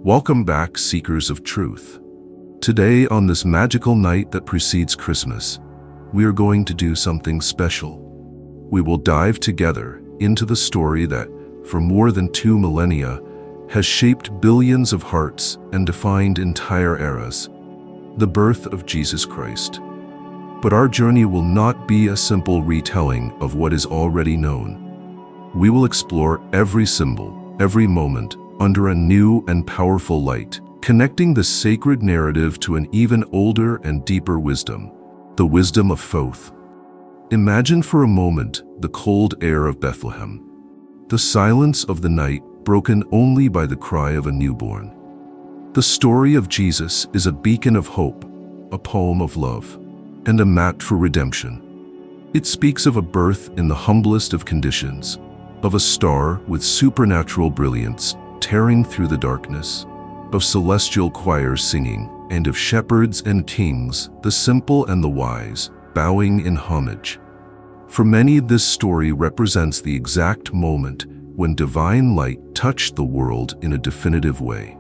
Welcome back, seekers of truth. Today, on this magical night that precedes Christmas, we are going to do something special. We will dive together into the story that, for more than 2 millennia, has shaped billions of hearts and defined entire eras, the birth of Jesus Christ. But our journey will not be a simple retelling of what is already known. We will explore every symbol, every moment, under a new and powerful light, connecting the sacred narrative to an even older and deeper wisdom, the wisdom of Thoth. Imagine for a moment the cold air of Bethlehem, the silence of the night broken only by the cry of a newborn. The story of Jesus is a beacon of hope, a poem of love, and a map for redemption. It speaks of a birth in the humblest of conditions, of a star with supernatural brilliance tearing through the darkness, of celestial choirs singing, and of shepherds and kings, the simple and the wise, bowing in homage. For many, this story represents the exact moment when divine light touched the world in a definitive way.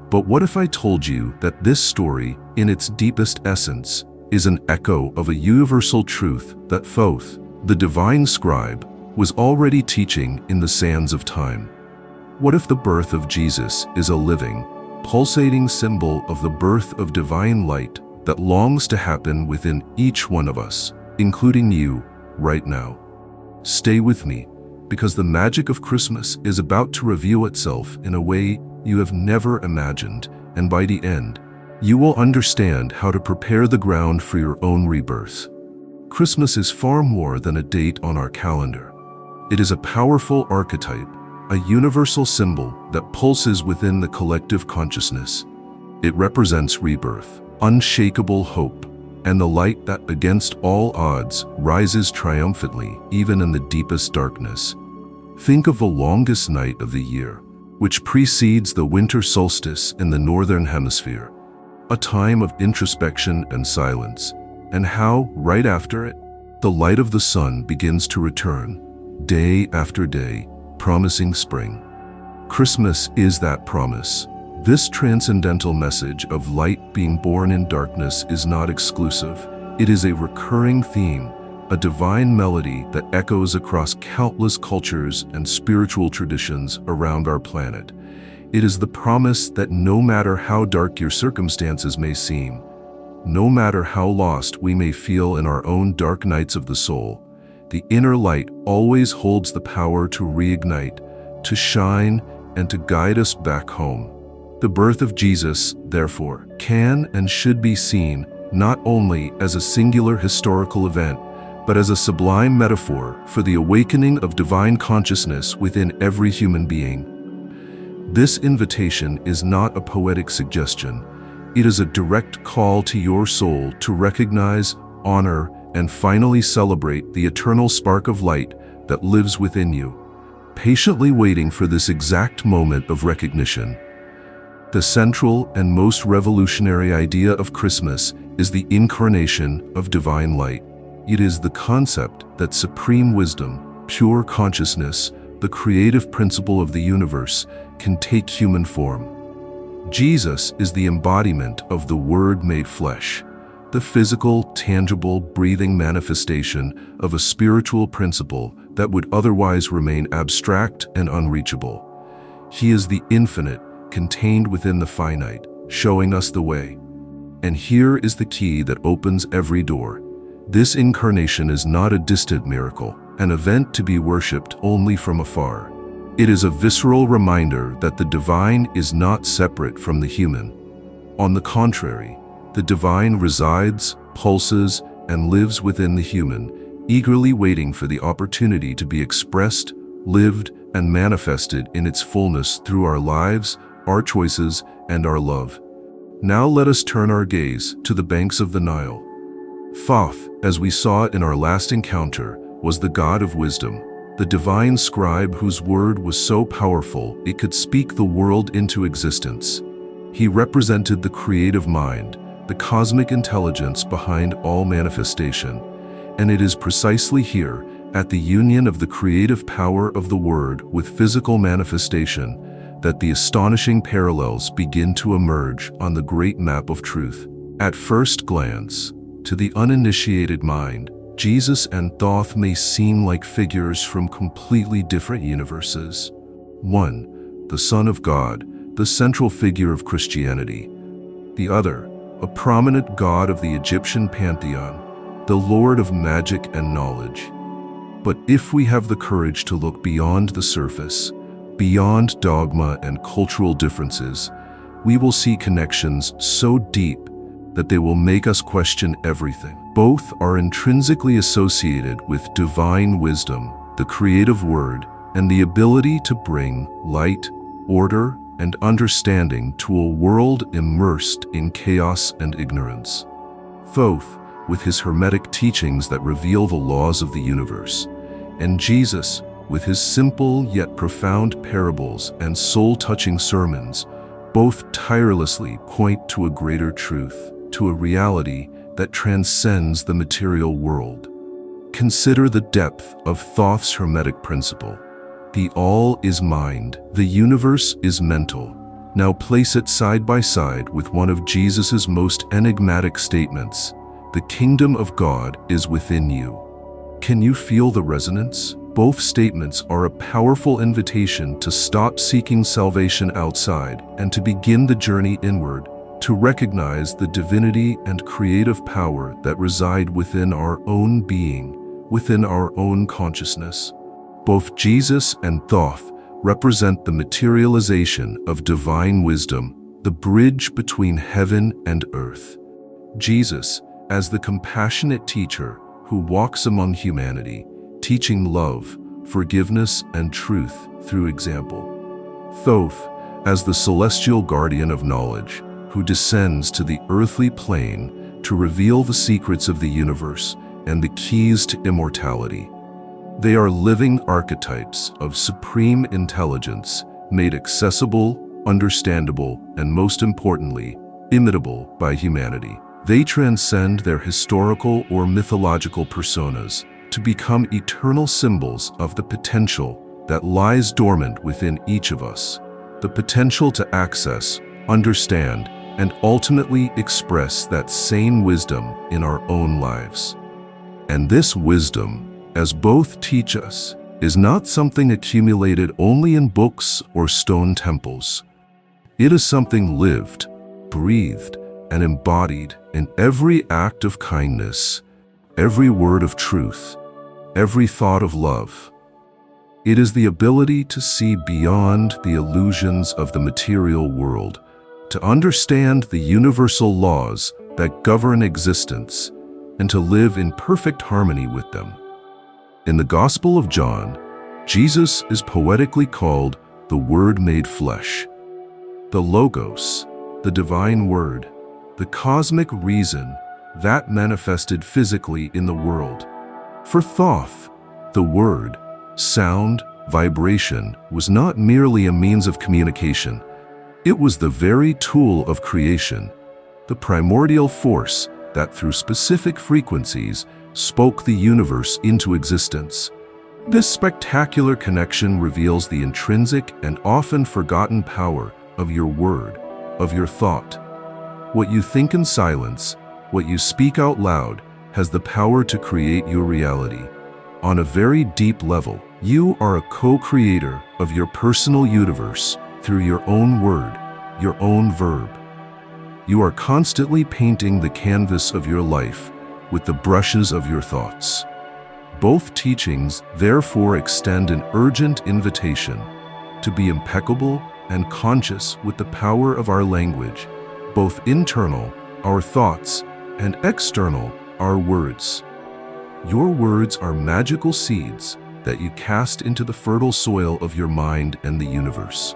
But what if I told you that this story, in its deepest essence, is an echo of a universal truth that Thoth, the divine scribe, was already teaching in the sands of time? What if the birth of Jesus is a living, pulsating symbol of the birth of divine light that longs to happen within each one of us, including you, right now? Stay with me, because the magic of Christmas is about to reveal itself in a way you have never imagined, and by the end, you will understand how to prepare the ground for your own rebirth. Christmas is far more than a date on our calendar. It is a powerful archetype, a universal symbol that pulses within the collective consciousness. It represents rebirth, unshakable hope, and the light that, against all odds, rises triumphantly even in the deepest darkness. Think of the longest night of the year, which precedes the winter solstice in the northern hemisphere, a time of introspection and silence, and how, right after it, the light of the sun begins to return, day after day, promising spring. Christmas is that promise. This transcendental message of light being born in darkness is not exclusive. It is a recurring theme, a divine melody that echoes across countless cultures and spiritual traditions around our planet. It is the promise that no matter how dark your circumstances may seem, no matter how lost we may feel in our own dark nights of the soul, the inner light always holds the power to reignite, to shine, and to guide us back home. The birth of Jesus, therefore, can and should be seen not only as a singular historical event, but as a sublime metaphor for the awakening of divine consciousness within every human being. This invitation is not a poetic suggestion. It is a direct call to your soul to recognize, honor, and finally celebrate the eternal spark of light that lives within you, patiently waiting for this exact moment of recognition. The central and most revolutionary idea of Christmas is the incarnation of divine light. It is the concept that supreme wisdom, pure consciousness, the creative principle of the universe, can take human form. Jesus is the embodiment of the Word made flesh, the physical, tangible, breathing manifestation of a spiritual principle that would otherwise remain abstract and unreachable. He is the infinite, contained within the finite, showing us the way. And here is the key that opens every door. This incarnation is not a distant miracle, an event to be worshipped only from afar. It is a visceral reminder that the divine is not separate from the human. On the contrary, the divine resides, pulses, and lives within the human, eagerly waiting for the opportunity to be expressed, lived, and manifested in its fullness through our lives, our choices, and our love. Now let us turn our gaze to the banks of the Nile. Thoth, as we saw in our last encounter, was the god of wisdom, the divine scribe whose word was so powerful it could speak the world into existence. He represented the creative mind, the cosmic intelligence behind all manifestation, and it is precisely here, at the union of the creative power of the Word with physical manifestation, that the astonishing parallels begin to emerge on the great map of truth. At first glance, to the uninitiated mind, Jesus and Thoth may seem like figures from completely different universes. One, the Son of God, the central figure of Christianity. The other, a prominent god of the Egyptian pantheon, the Lord of magic and knowledge. But if we have the courage to look beyond the surface, beyond dogma and cultural differences, we will see connections so deep that they will make us question everything. Both are intrinsically associated with divine wisdom, the creative word, and the ability to bring light, order, and understanding to a world immersed in chaos and ignorance. Thoth, with his Hermetic teachings that reveal the laws of the universe, and Jesus, with his simple yet profound parables and soul-touching sermons, both tirelessly point to a greater truth, to a reality that transcends the material world. Consider the depth of Thoth's Hermetic principle. The all is mind, the universe is mental. Now place it side by side with one of Jesus's most enigmatic statements: the kingdom of God is within you. Can you feel the resonance? Both statements are a powerful invitation to stop seeking salvation outside and to begin the journey inward, to recognize the divinity and creative power that reside within our own being, within our own consciousness. Both Jesus and Thoth represent the materialization of divine wisdom, the bridge between heaven and earth. Jesus, as the compassionate teacher who walks among humanity, teaching love, forgiveness, and truth through example. Thoth, as the celestial guardian of knowledge, who descends to the earthly plane to reveal the secrets of the universe and the keys to immortality. They are living archetypes of supreme intelligence, made accessible, understandable, and most importantly, imitable by humanity. They transcend their historical or mythological personas to become eternal symbols of the potential that lies dormant within each of us, the potential to access, understand, and ultimately express that same wisdom in our own lives. And this wisdom, as both teach us, is not something accumulated only in books or stone temples. It is something lived, breathed, and embodied in every act of kindness, every word of truth, every thought of love. It is the ability to see beyond the illusions of the material world, to understand the universal laws that govern existence, and to live in perfect harmony with them. In the Gospel of John, Jesus is poetically called the Word made flesh, the Logos, the divine word, the cosmic reason that manifested physically in the world. For Thoth, the word, sound, vibration was not merely a means of communication. It was the very tool of creation, the primordial force that through specific frequencies spoke the universe into existence. This spectacular connection reveals the intrinsic and often forgotten power of your word, of your thought. What you think in silence, what you speak out loud, has the power to create your reality. On a very deep level, you are a co-creator of your personal universe through your own word, your own verb. You are constantly painting the canvas of your life with the brushes of your thoughts. Both teachings therefore extend an urgent invitation to be impeccable and conscious with the power of our language, both internal, our thoughts, and external, our words. Your words are magical seeds that you cast into the fertile soil of your mind and the universe.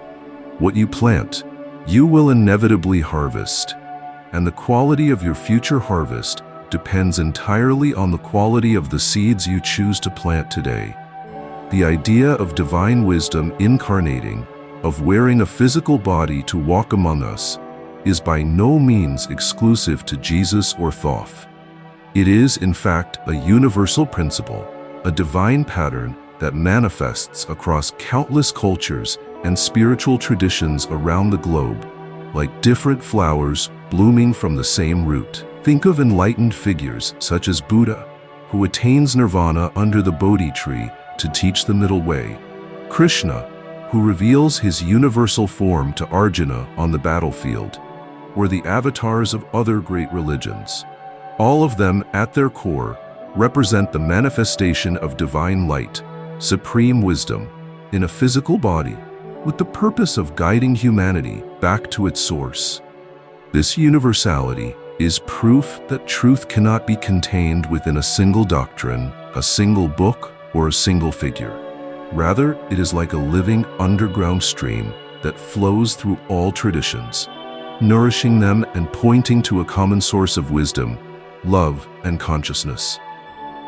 What you plant, you will inevitably harvest, and the quality of your future harvest depends entirely on the quality of the seeds you choose to plant today. The idea of divine wisdom incarnating, of wearing a physical body to walk among us, is by no means exclusive to Jesus or Thoth. It is, in fact, a universal principle, a divine pattern that manifests across countless cultures and spiritual traditions around the globe, like different flowers blooming from the same root. Think of enlightened figures such as Buddha, who attains nirvana under the Bodhi tree to teach the middle way, Krishna, who reveals his universal form to Arjuna on the battlefield, or the avatars of other great religions. All of them, at their core, represent the manifestation of divine light, supreme wisdom, in a physical body, with the purpose of guiding humanity back to its source. This universality is proof that truth cannot be contained within a single doctrine, a single book, or a single figure. Rather, it is like a living underground stream that flows through all traditions, nourishing them and pointing to a common source of wisdom, love, and consciousness.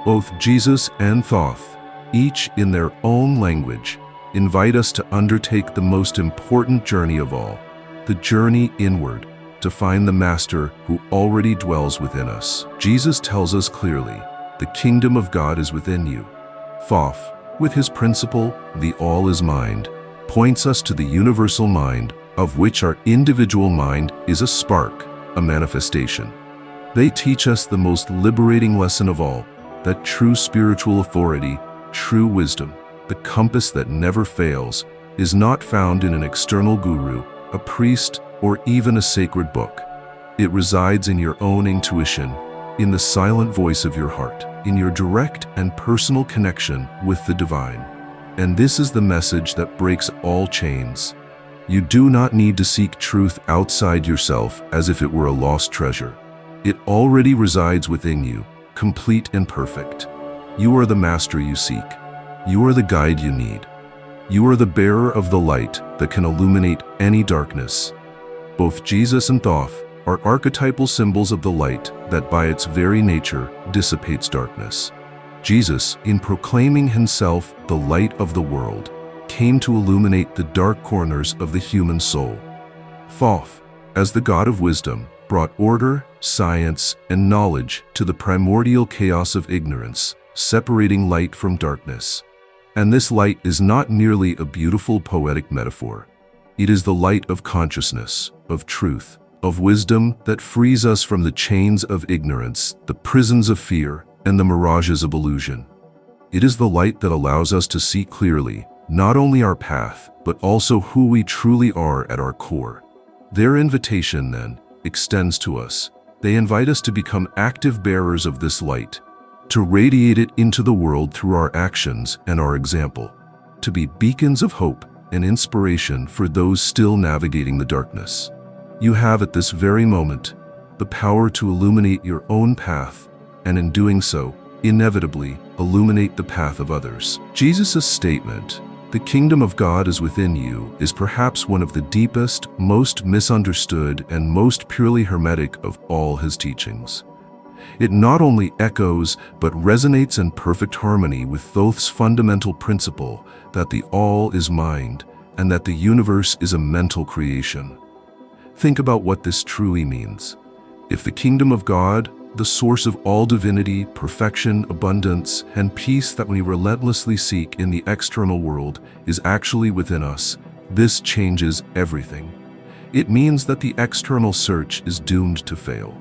Both Jesus and Thoth, each in their own language, invite us to undertake the most important journey of all, the journey inward, to find the Master who already dwells within us. Jesus tells us clearly, the kingdom of God is within you. Thoth, with his principle, the all is mind, points us to the universal mind, of which our individual mind is a spark, a manifestation. They teach us the most liberating lesson of all, that true spiritual authority, true wisdom, the compass that never fails, is not found in an external guru, a priest, or even a sacred book. It resides in your own intuition, in the silent voice of your heart, in your direct and personal connection with the divine. And this is the message that breaks all chains. You do not need to seek truth outside yourself as if it were a lost treasure. It already resides within you, complete and perfect. You are the master you seek. You are the guide you need. You are the bearer of the light that can illuminate any darkness. Both Jesus and Thoth are archetypal symbols of the light that by its very nature dissipates darkness. Jesus, in proclaiming himself the light of the world, came to illuminate the dark corners of the human soul. Thoth, as the god of wisdom, brought order, science, and knowledge to the primordial chaos of ignorance, separating light from darkness. And this light is not merely a beautiful poetic metaphor. It is the light of consciousness, of truth, of wisdom that frees us from the chains of ignorance, the prisons of fear, and the mirages of illusion. It is the light that allows us to see clearly, not only our path, but also who we truly are at our core. Their invitation, then, extends to us. They invite us to become active bearers of this light, to radiate it into the world through our actions and our example, to be beacons of hope and inspiration for those still navigating the darkness. You have at this very moment the power to illuminate your own path, and in doing so, inevitably illuminate the path of others. Jesus' statement, "The kingdom of God is within you," is perhaps one of the deepest, most misunderstood, and most purely hermetic of all his teachings. It not only echoes, but resonates in perfect harmony with Thoth's fundamental principle that the all is mind, and that the universe is a mental creation. Think about what this truly means. If the kingdom of God, the source of all divinity, perfection, abundance, and peace that we relentlessly seek in the external world, is actually within us, this changes everything. It means that the external search is doomed to fail.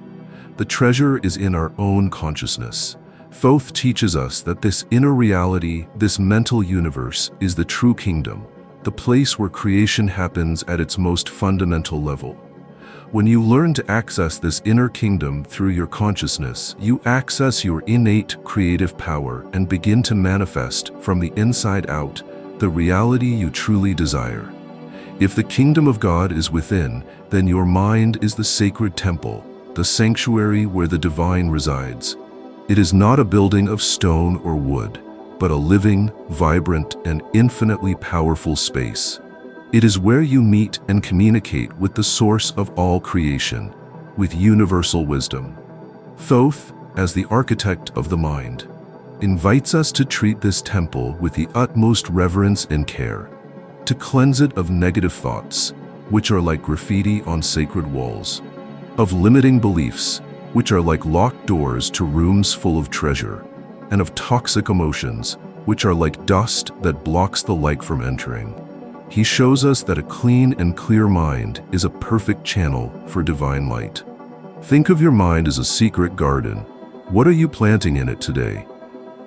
The treasure is in our own consciousness. Thoth teaches us that this inner reality, this mental universe, is the true kingdom, the place where creation happens at its most fundamental level. When you learn to access this inner kingdom through your consciousness, you access your innate creative power and begin to manifest from the inside out the reality you truly desire. If the kingdom of God is within, then your mind is the sacred temple, the sanctuary where the divine resides. It is not a building of stone or wood, but a living, vibrant, and infinitely powerful space. It is where you meet and communicate with the source of all creation, with universal wisdom. Thoth, as the architect of the mind, invites us to treat this temple with the utmost reverence and care, to cleanse it of negative thoughts, which are like graffiti on sacred walls, of limiting beliefs, which are like locked doors to rooms full of treasure, and of toxic emotions, which are like dust that blocks the light from entering. He shows us that a clean and clear mind is a perfect channel for divine light. Think of your mind as a secret garden. What are you planting in it today?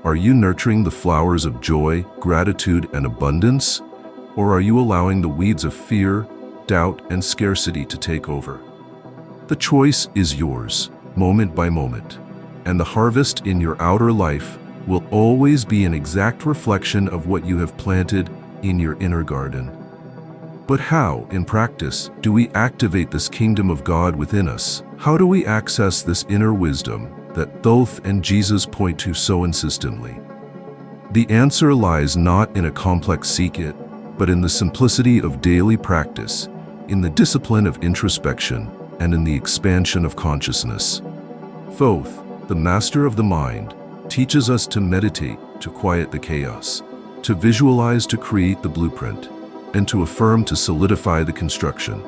Are you nurturing the flowers of joy, gratitude, and abundance? Or are you allowing the weeds of fear, doubt, and scarcity to take over? The choice is yours, moment by moment, and the harvest in your outer life will always be an exact reflection of what you have planted in your inner garden. But how, in practice, do we activate this kingdom of God within us? How do we access this inner wisdom that Thoth and Jesus point to so insistently? The answer lies not in a complex secret, but in the simplicity of daily practice, in the discipline of introspection, and in the expansion of consciousness. Thoth, the master of the mind, teaches us to meditate to quiet the chaos, to visualize to create the blueprint, and to affirm to solidify the construction.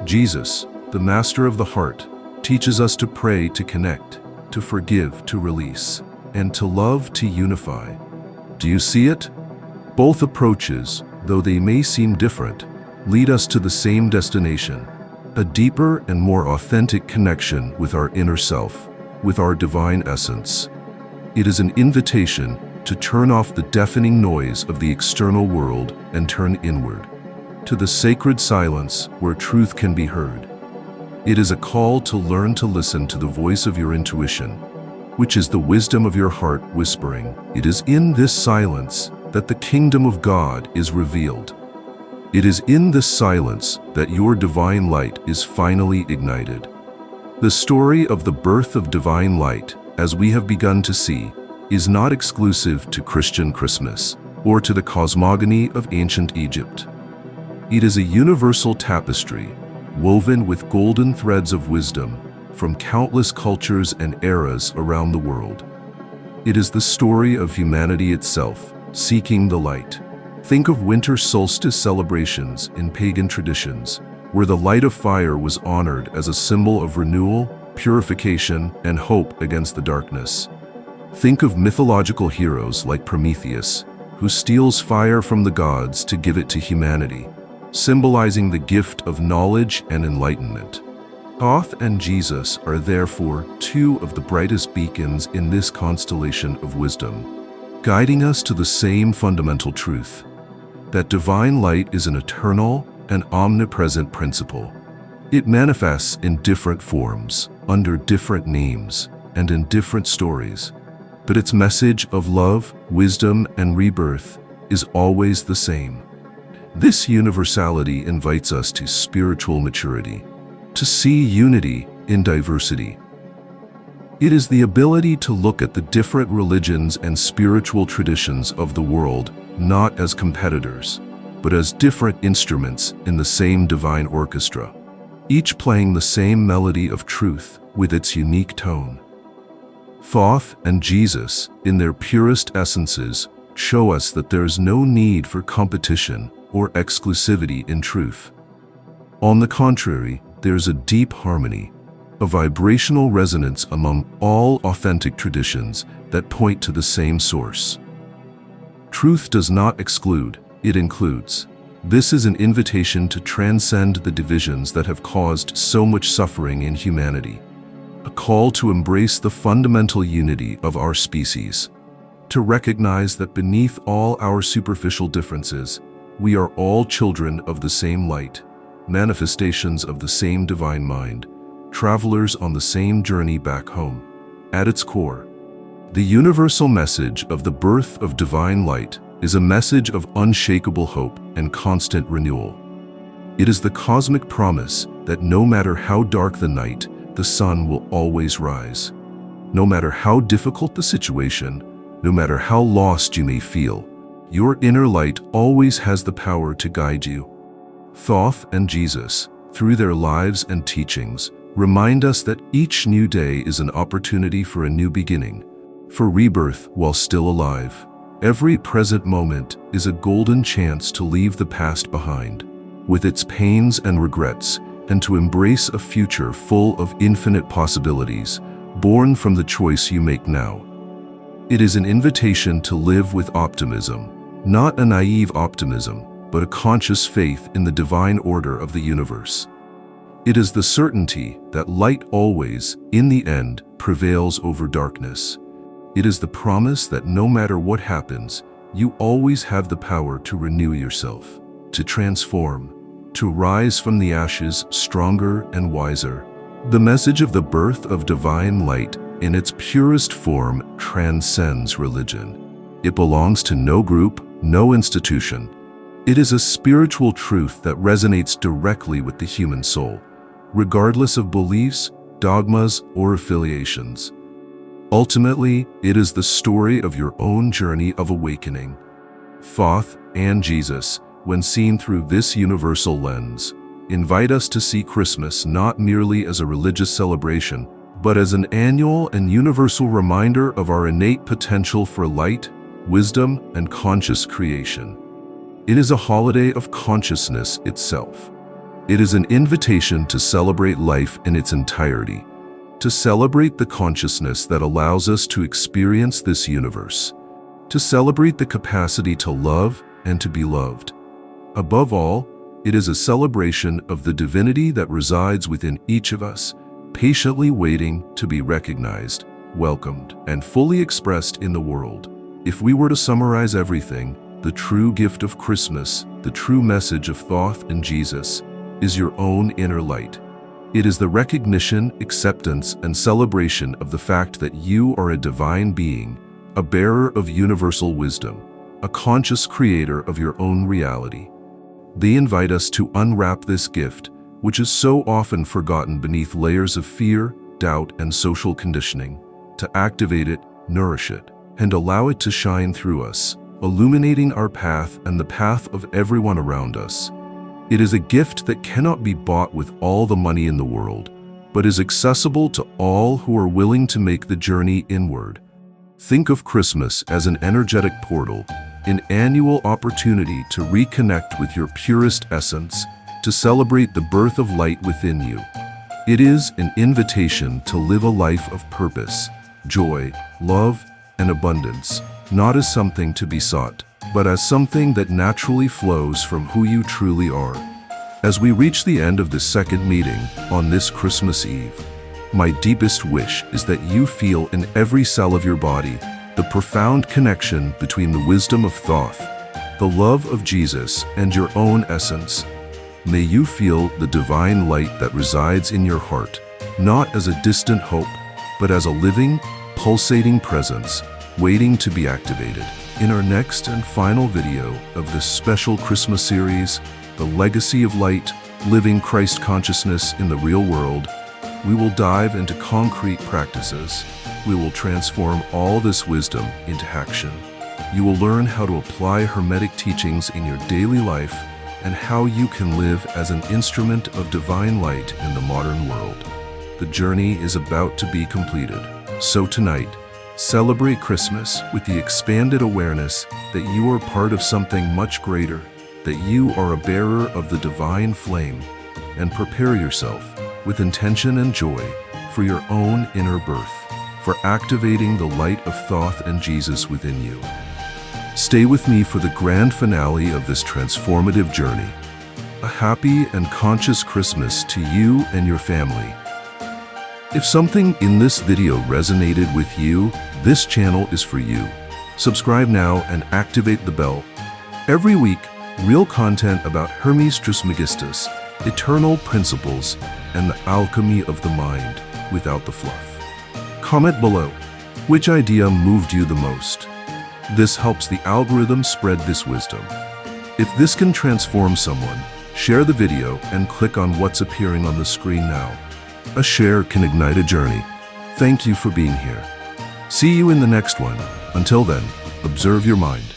Jesus, the master of the heart, teaches us to pray to connect, to forgive to release, and to love to unify. Do you see it? Both approaches, though they may seem different, lead us to the same destination, a deeper and more authentic connection with our inner self, with our divine essence. It is an invitation to turn off the deafening noise of the external world and turn inward, to the sacred silence where truth can be heard. It is a call to learn to listen to the voice of your intuition, which is the wisdom of your heart whispering. It is in this silence that the kingdom of God is revealed. It is in this silence that your divine light is finally ignited. The story of the birth of divine light, as we have begun to see, is not exclusive to Christian Christmas or to the cosmogony of ancient Egypt. It is a universal tapestry, woven with golden threads of wisdom from countless cultures and eras around the world. It is the story of humanity itself, seeking the light. Think of winter solstice celebrations in pagan traditions, where the light of fire was honored as a symbol of renewal, purification, and hope against the darkness. Think of mythological heroes like Prometheus, who steals fire from the gods to give it to humanity, symbolizing the gift of knowledge and enlightenment. Thoth and Jesus are therefore two of the brightest beacons in this constellation of wisdom, guiding us to the same fundamental truth, that divine light is an eternal and omnipresent principle. It manifests in different forms, under different names, and in different stories, but its message of love, wisdom, and rebirth is always the same. This universality invites us to spiritual maturity, to see unity in diversity. It is the ability to look at the different religions and spiritual traditions of the world not as competitors, but as different instruments in the same divine orchestra, each playing the same melody of truth with its unique tone. Thoth and Jesus, in their purest essences, show us that there is no need for competition or exclusivity in truth. On the contrary, there's a deep harmony, a vibrational resonance among all authentic traditions that point to the same source. Truth does not exclude, it includes. This is an invitation to transcend the divisions that have caused so much suffering in humanity, a call to embrace the fundamental unity of our species, to recognize that beneath all our superficial differences, we are all children of the same light, manifestations of the same divine mind, travelers on the same journey back home. At its core, the universal message of the birth of divine light is a message of unshakable hope and constant renewal. It is the cosmic promise that no matter how dark the night, the sun will always rise. No matter how difficult the situation, no matter how lost you may feel, your inner light always has the power to guide you. Thoth and Jesus, through their lives and teachings, remind us that each new day is an opportunity for a new beginning, for rebirth while still alive. Every present moment is a golden chance to leave the past behind, with its pains and regrets, and to embrace a future full of infinite possibilities, born from the choice you make now. It is an invitation to live with optimism, not a naive optimism, but a conscious faith in the divine order of the universe. It is the certainty that light always, in the end, prevails over darkness. It is the promise that no matter what happens, you always have the power to renew yourself, to transform, to rise from the ashes stronger and wiser. The message of the birth of divine light in its purest form transcends religion. It belongs to no group, no institution. It is a spiritual truth that resonates directly with the human soul, regardless of beliefs, dogmas, or affiliations. Ultimately, it is the story of your own journey of awakening. Thoth and Jesus, when seen through this universal lens, invite us to see Christmas not merely as a religious celebration, but as an annual and universal reminder of our innate potential for light, wisdom, and conscious creation. It is a holiday of consciousness itself. It is an invitation to celebrate life in its entirety, to celebrate the consciousness that allows us to experience this universe, to celebrate the capacity to love and to be loved. Above all, it is a celebration of the divinity that resides within each of us, patiently waiting to be recognized, welcomed, and fully expressed in the world. If we were to summarize everything, the true gift of Christmas, the true message of Thoth and Jesus, is your own inner light. It is the recognition, acceptance, and celebration of the fact that you are a divine being, a bearer of universal wisdom, a conscious creator of your own reality. They invite us to unwrap this gift, which is so often forgotten beneath layers of fear, doubt, and social conditioning, to activate it, nourish it, and allow it to shine through us, illuminating our path and the path of everyone around us. It is a gift that cannot be bought with all the money in the world, but is accessible to all who are willing to make the journey inward. Think of Christmas as an energetic portal, an annual opportunity to reconnect with your purest essence, to celebrate the birth of light within you. It is an invitation to live a life of purpose, joy, love, and abundance, not as something to be sought, but as something that naturally flows from who you truly are. As we reach the end of this second meeting on this Christmas Eve, my deepest wish is that you feel in every cell of your body the profound connection between the wisdom of Thoth, the love of Jesus, and your own essence. May you feel the divine light that resides in your heart, not as a distant hope, but as a living, pulsating presence, waiting to be activated. In our next and final video of this special Christmas series, The Legacy of Light, Living Christ Consciousness in the Real World, we will dive into concrete practices. We will transform all this wisdom into action. You will learn how to apply Hermetic teachings in your daily life and how you can live as an instrument of divine light in the modern world. The journey is about to be completed. So tonight, celebrate Christmas with the expanded awareness that you are part of something much greater, that you are a bearer of the divine flame, and prepare yourself with intention and joy for your own inner birth, for activating the light of Thoth and Jesus within you. Stay with me for the grand finale of this transformative journey. A happy and conscious Christmas to you and your family. If something in this video resonated with you, this channel is for you. Subscribe now and activate the bell. Every week, real content about Hermes Trismegistus, eternal principles, and the alchemy of the mind without the fluff. Comment below, which idea moved you the most? This helps the algorithm spread this wisdom. If this can transform someone, share the video and click on what's appearing on the screen now. A share can ignite a journey. Thank you for being here. See you in the next one. Until then, observe your mind.